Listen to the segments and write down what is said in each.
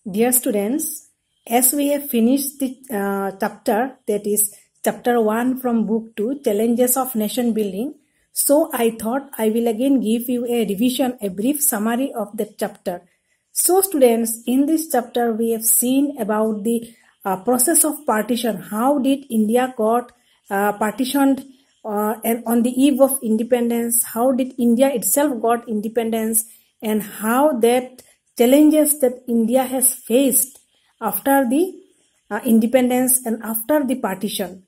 Dear students, as we have finished the chapter, that is chapter 1 from book 2, Challenges of Nation Building, so I thought I will again give you a revision, a brief summary of that chapter. So students, in this chapter we have seen about the process of partition. How did India got partitioned and on the eve of independence? How did India itself got independence, and how that challenges that India has faced after the independence and after the partition.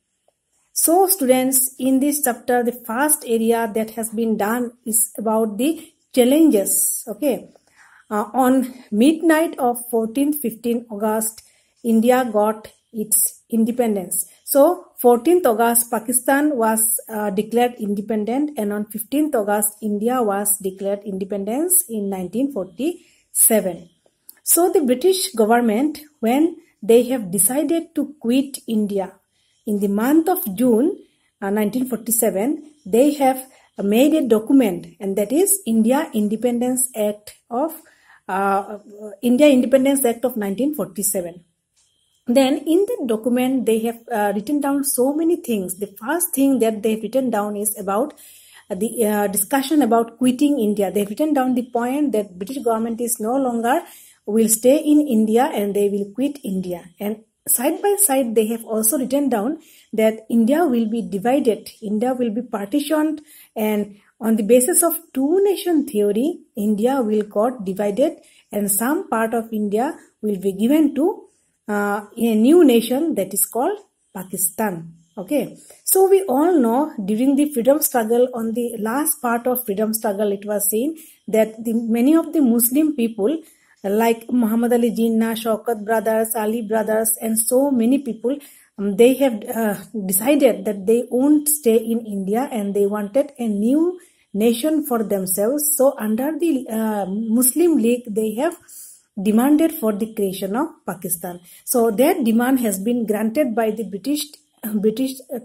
So students, in this chapter, the first area that has been done is about the challenges. Okay. On midnight of 14-15 August, India got its independence. So 14th August, Pakistan was declared independent, and on 15th August, India was declared independence in 1947. So the British government, when they have decided to quit India in the month of June 1947, they have made a document, and that is India Independence Act of 1947. Then in the document they have written down so many things. The first thing that they have written down is about the discussion about quitting India. They have written down the point that British government is no longer will stay in India and they will quit India. And side by side they have also written down that India will be divided, India will be partitioned, and on the basis of two-nation theory, India will got divided and some part of India will be given to a new nation that is called Pakistan. Okay, so we all know during the freedom struggle, on the last part of freedom struggle, it was seen that many of the Muslim people like Muhammad Ali Jinnah, Shaukat brothers, Ali brothers, and so many people, they have decided that they won't stay in India and they wanted a new nation for themselves. So under the Muslim League, they have demanded for the creation of Pakistan. So that demand has been granted by the British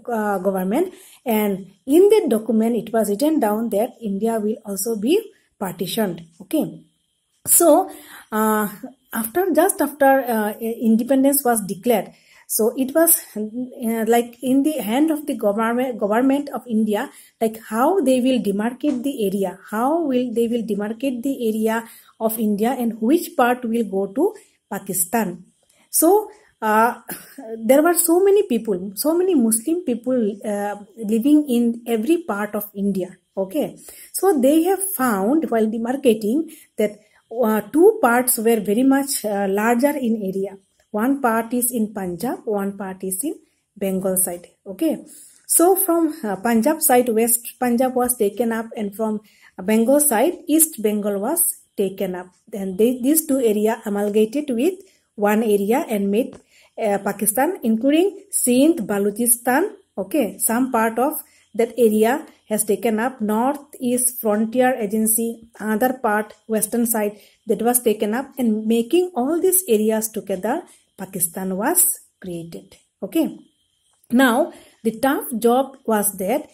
government, and in that document it was written down that India will also be partitioned. Okay, so after independence was declared, so it was like in the hand of the government of India, like how they will demarcate the area, they will demarcate the area of India and which part will go to Pakistan. So there were so many people, so many Muslim people living in every part of India. Okay, so they have found while demarcating that two parts were very much larger in area. One part is in Punjab, one part is in Bengal side. Okay, so from Punjab side, West Punjab was taken up, and from Bengal side, East Bengal was taken up. Then these two areas amalgamated with one area and made Pakistan, including Sindh, Balochistan. Okay, some part of that area has taken up. Northeast Frontier Agency, another part, western side, that was taken up, and making all these areas together, Pakistan was created. Okay. Now, the tough job was that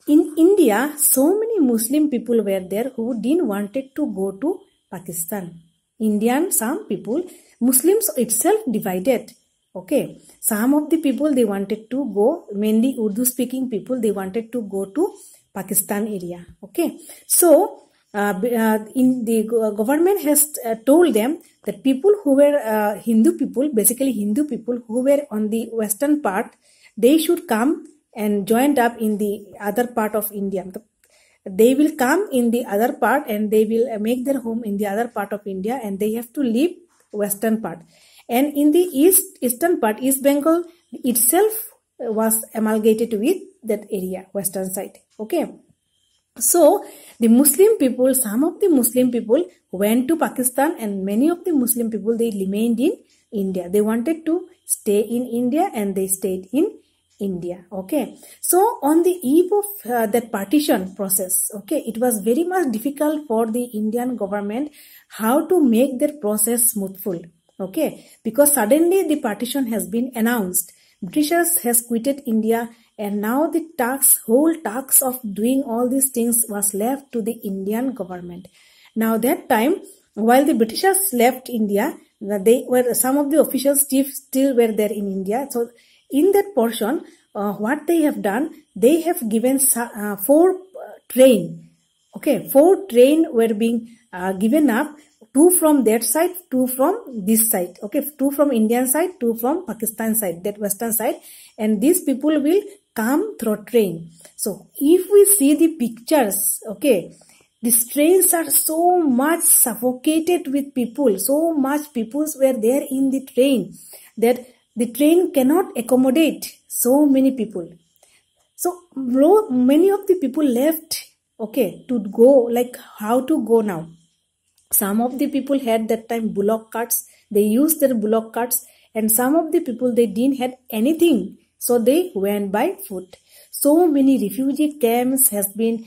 in India, so many Muslim people were there who didn't wanted to go to Pakistan. Indian, some people, Muslims itself divided. Okay, some of the people, they wanted to go, mainly Urdu speaking people, they wanted to go to Pakistan area. Okay, so in the government has told them that people who were Hindu people, basically Hindu people who were on the western part, they should come and join up in the other part of India. They will come in the other part and they will make their home in the other part of India, and they have to leave western part. And in the eastern part, East Bengal itself was amalgamated with that area, western side. Okay. So the Muslim people, some of the Muslim people went to Pakistan, and many of the Muslim people, they remained in India. They wanted to stay in India and they stayed in India. Okay. So on the eve of that partition process, okay, it was very much difficult for the Indian government how to make that process smoothful. Okay, because suddenly the partition has been announced. Britishers has quitted India, and now the whole task of doing all these things was left to the Indian government. Now that time, while the Britishers left India, some of the officials still were there in India. So in that portion, what they have done, they have given 4 train. Okay, 4 train were being given up, 2 from that side, 2 from this side. Okay, 2 from Indian side, 2 from Pakistan side, that western side, and these people will come through train. So if we see the pictures, okay, these trains are so much suffocated with people, so much people were there in the train that the train cannot accommodate so many people. So many of the people left, okay, to go, like how to go now. Some of the people had that time bullock carts, they used their bullock carts, and some of the people, they didn't have anything, so they went by foot. So many refugee camps has been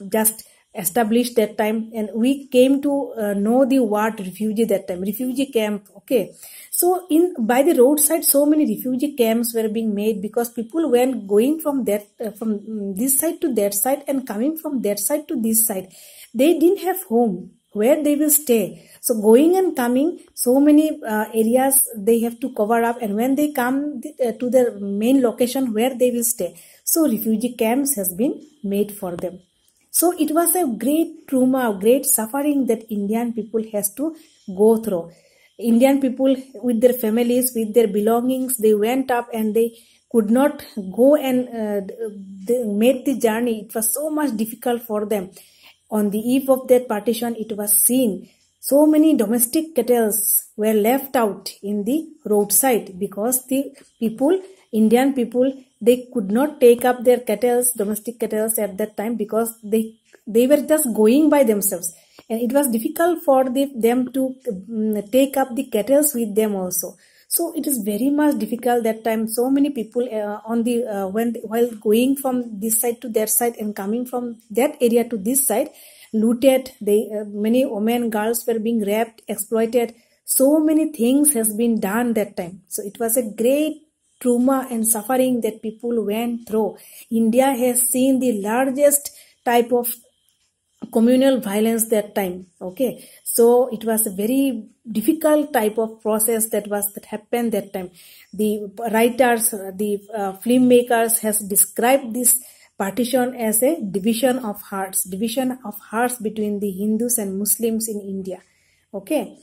just established that time, and we came to know the word refugee that time, refugee camp. Okay, so by the roadside, so many refugee camps were being made, because people were going from that from this side to that side and coming from that side to this side. They didn't have home where they will stay, so going and coming, so many areas they have to cover up, and when they come to their main location where they will stay, so refugee camps has been made for them. So it was a great trauma, great suffering that Indian people has to go through. Indian people with their families, with their belongings, they went up and they could not go and they made the journey. It was so much difficult for them. On the eve of that partition, it was seen so many domestic kettles were left out in the roadside, because the people, Indian people, they could not take up their kettles, domestic kettles at that time, because they were just going by themselves, and it was difficult for them to take up the kettles with them also. So it is very much difficult that time. So many people while going from this side to that side and coming from that area to this side, looted. Many women, girls were being raped, exploited. So many things has been done that time. So it was a great trauma and suffering that people went through. India has seen the largest type of communal violence that time. Okay, so it was a very difficult type of process that happened that time. The writers, the filmmakers has described this partition as a division of hearts between the Hindus and Muslims in India. Okay,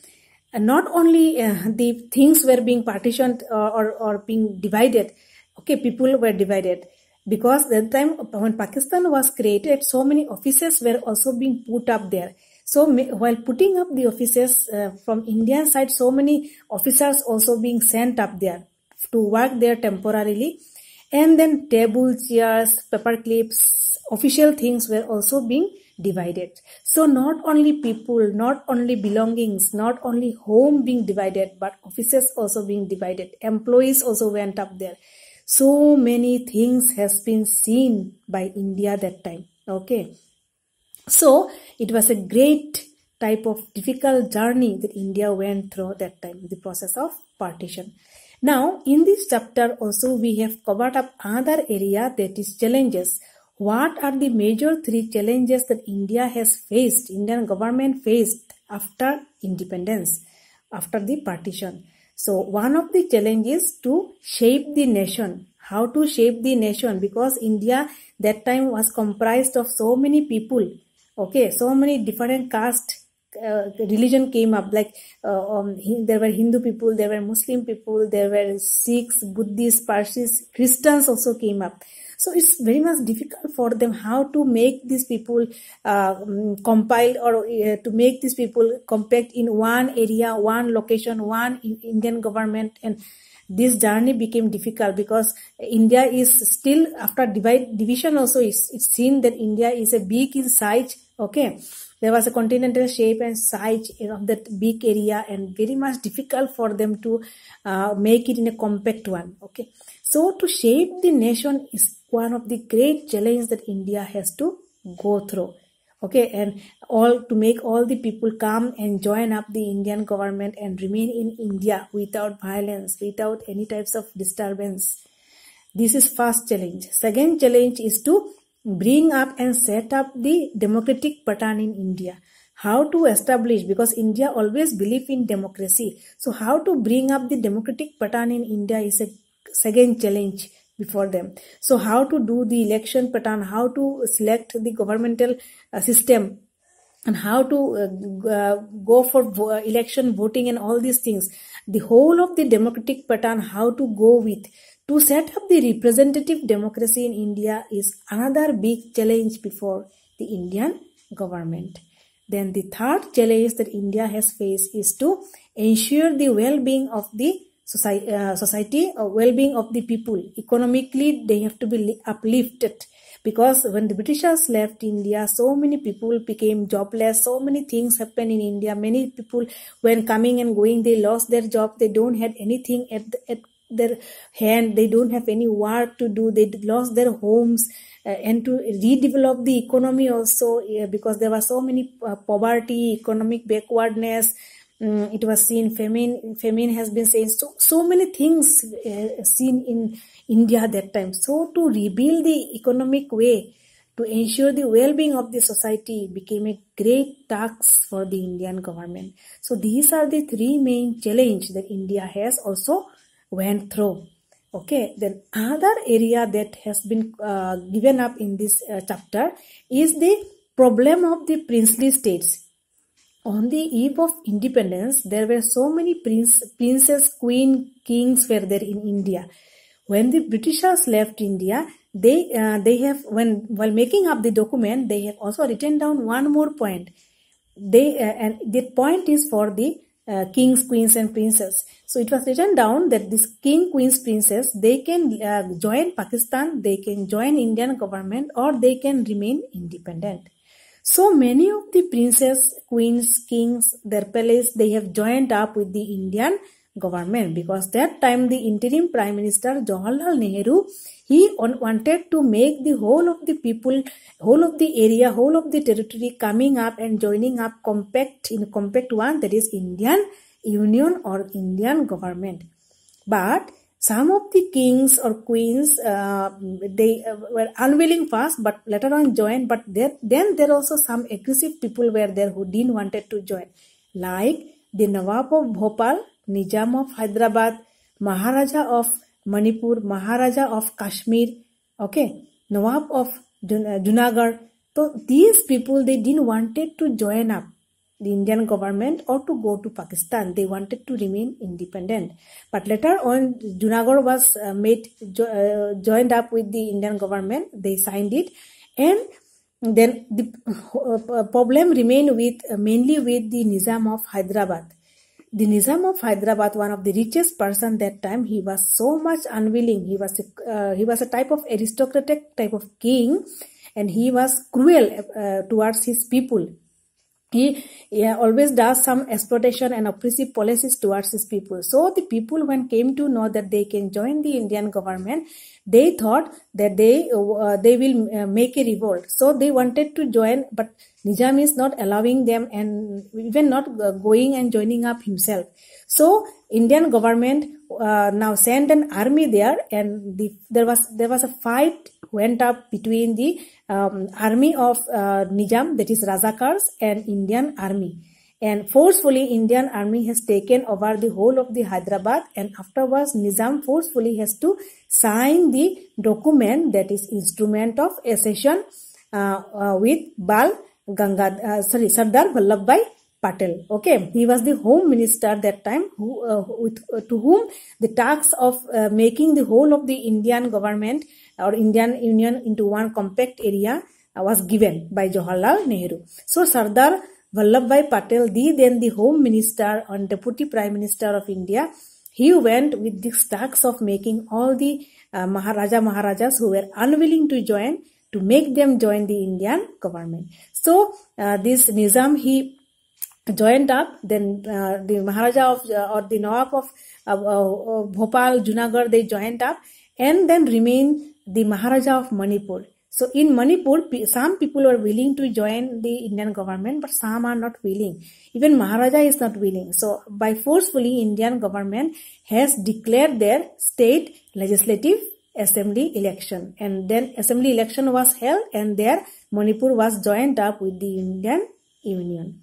and not only the things were being partitioned or being divided. Okay, people were divided, because that time when Pakistan was created, so many offices were also being put up there. So while putting up the offices from Indian side, so many officers also being sent up there to work there temporarily. And then table, chairs, paper clips, official things were also being divided. So not only people, not only belongings, not only home being divided, but offices also being divided. Employees also went up there. So many things has been seen by India that time. Okay. So it was a great type of difficult journey that India went through that time, the process of partition. Now, in this chapter also we have covered up another area, that is challenges. What are the major 3 challenges that India has faced, Indian government faced after independence, after the partition? So one of the challenges to shape the nation. How to shape the nation? Because India that time was comprised of so many people. Okay, so many different caste, religion came up, like there were Hindu people, there were Muslim people, there were Sikhs, Buddhists, Parsis, Christians also came up. So it's very much difficult for them how to make these people compiled, or to make these people compact in one area, one location, one Indian government. And this journey became difficult, because India is still, after division also, it's seen that India is a big in size. Okay, there was a continental shape and size of that big area, and very much difficult for them to make it in a compact one. Okay, so to shape the nation is one of the great challenges that India has to go through. Okay, and to make all the people come and join up the Indian government and remain in India without violence, without any types of disturbance. This is first challenge. Second challenge is to bring up and set up the democratic pattern in India. how to establish, because India always believe in democracy. So how to bring up the democratic pattern in India is a second challenge before them. So how to do the election pattern, how to select the governmental system, and how to go for election voting and all these things. The whole of the democratic pattern, how to go with. To set up the representative democracy in India is another big challenge before the Indian government. Then the third challenge that India has faced is to ensure the well-being of the society or well-being of the people. Economically, they have to be uplifted. Because when the Britishers left India, so many people became jobless, so many things happened in India. Many people, when coming and going, they lost their job, they don't have anything at their hand, they don't have any work to do, they lost their homes, and to redevelop the economy also, because there was so many poverty, economic backwardness, it was seen, famine has been seen, so many things seen in India that time. So to rebuild the economic way, to ensure the well-being of the society became a great task for the Indian government. So these are the three main challenges that India has also went through. Okay, then another area that has been given up in this chapter is the problem of the princely states. On the eve of independence, there were so many princes, queen, kings were there in India. When the Britishers left India, they have, while making up the document, they have also written down one more point. And the point is for the kings, queens, and princes. So it was written down that this king, queens, princess, they can join Pakistan, they can join Indian government, or they can remain independent. So many of the princes, queens, kings, their palace, they have joined up with the Indian government, because that time the interim Prime Minister Jawaharlal Nehru, he wanted to make the whole of the people, whole of the area, whole of the territory coming up and joining up compact one, that is Indian Union or Indian government. But some of the kings or queens, they were unwilling first, but later on joined. But then there also some aggressive people were there who didn't wanted to join, like the Nawab of Bhopal, Nizam of Hyderabad, Maharaja of Manipur, Maharaja of Kashmir, okay, Nawab of Junagadh. So these people, they didn't wanted to join up the Indian government or to go to Pakistan. They wanted to remain independent. But later on, Junagadh was joined up with the Indian government. They signed it, and then the problem remained mainly with the Nizam of Hyderabad. The Nizam of Hyderabad, one of the richest person that time, he was so much unwilling. He was a type of aristocratic type of king, and he was cruel towards his people. He always does some exploitation and oppressive policies towards his people. So the people, when came to know that they can join the Indian government, they thought that they will make a revolt. So they wanted to join, but Nizam is not allowing them, and even not going and joining up himself. So Indian government now sent an army there, and there was a fight went up between the army of Nizam, that is Razakars, and Indian army. And forcefully Indian army has taken over the whole of the Hyderabad, and afterwards Nizam forcefully has to sign the document, that is instrument of accession with Sardar Vallabhbhai Patel. Okay, he was the home minister that time, to whom the task of making the whole of the Indian government or Indian Union into one compact area was given by Jawaharlal Nehru. So Sardar Vallabhbhai Patel, then the home minister and deputy prime minister of India, he went with this task of making all the Maharajas who were unwilling to join, to make them join the Indian government. So this Nizam, he joined up. Then the Maharaja of or the Nawab of Bhopal, Junagadh, they joined up, and then remained the Maharaja of Manipur. So in Manipur, some people are willing to join the Indian government, but some are not willing. Even Maharaja is not willing. So by forcefully, Indian government has declared their state legislative assembly election, and then assembly election was held, and there Manipur was joined up with the Indian Union.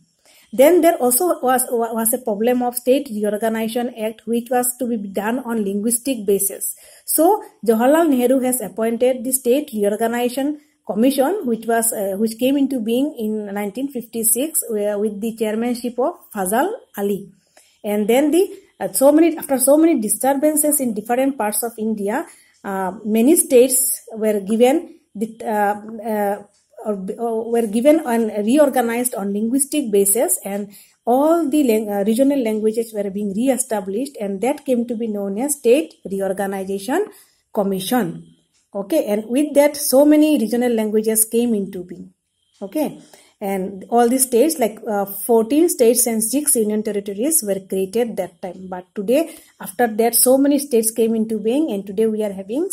Then there also was a problem of State Reorganization Act, which was to be done on linguistic basis. So Jawaharlal Nehru has appointed the State Reorganization Commission, which came into being in 1956 with the chairmanship of Fazal Ali. And then after so many disturbances in different parts of India, many states were given and reorganized on linguistic basis, and all the regional languages were being re-established, and that came to be known as State Reorganization Commission. Okay, and with that, so many regional languages came into being. Okay, and all the states, like 14 states and 6 union territories were created that time. But today, after that, so many states came into being, and today we are having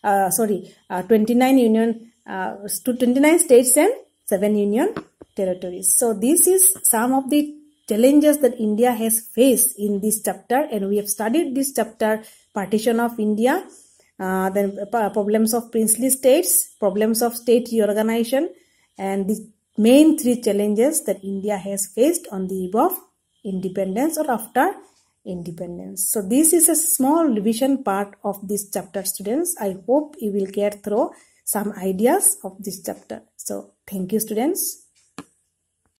29 states and 7 union territories. So this is some of the challenges that India has faced in this chapter, and we have studied this chapter, partition of India, then problems of princely states, problems of state reorganization, and the main 3 challenges that India has faced on the eve of independence or after independence. So this is a small revision part of this chapter, students. I hope you will get through some ideas of this chapter. So thank you, students.